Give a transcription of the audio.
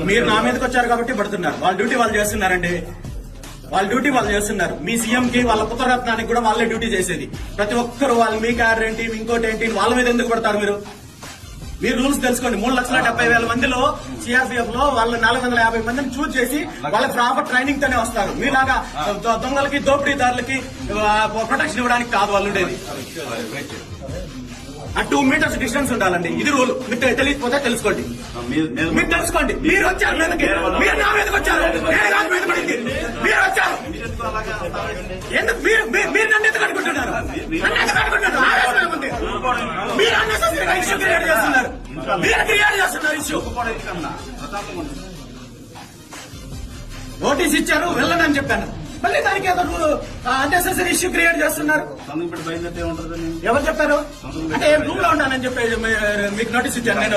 మీరు నా మీదకి వచ్చారు కాబట్టి పడుతున్నారు. వాళ్ళ డ్యూటీ వాళ్ళు చేస్తున్నారండి. వాళ్ళ డ్యూటీ వాళ్ళు చేస్తున్నారు. మీ సీఎం కి వాళ్ళ పుత్రరత్నానికి కూడా వాళ్ళే డ్యూటీ చేసేది. ప్రతి ఒక్కరు వాళ్ళు మీ కార్ ఏంటి ఇంకోటి ఏంటి వాళ్ళ మీద ఎందుకు పడతారు మీరు? మీరు రూల్స్ తెలుసుకోండి. 3,70,000 మందిలో సిఆర్పీఎఫ్ లో వాళ్ళు 450 మందిని చూస్ చేసి వాళ్ళకి ప్రాపర్ ట్రైనింగ్ తోనే వస్తారు. మీలాగా దొంగలకి దోపిడీదారులకి ప్రొటెక్షన్ ఇవ్వడానికి కాదు వాళ్ళు ఉండేది. 2 మీటర్స్ డిస్టెన్స్ ఉండాలండి. ఇది రూల్. మీకు తెలియకపోతే తెలుసుకోండి. మీరు తెలుసుకోండి. మీరు వచ్చారు మీదకి, మీరు నా మీదకి వచ్చారు, మీద పడింది మీరు వచ్చారు. ఎందుకు మీరు నన్ను ఎందుకు అనుకుంటున్నారు? మీరు అన్నెసెసరీగా ఇష్యూ క్రియేట్ చేస్తున్నారు. మీరు క్రియేట్ చేస్తున్నారు ఇష్యూ. నోటీస్ ఇచ్చారు, వెళ్ళనని చెప్పాను. మళ్ళీ దానికి ఏదో అన్నెసెసరీ ఇష్యూ క్రియేట్ చేస్తున్నారు. ఎవరు చెప్పారు? అంటే రూమ్ లో ఉంటానని చెప్పి మీకు నోటీస్ ఇచ్చాను నేను.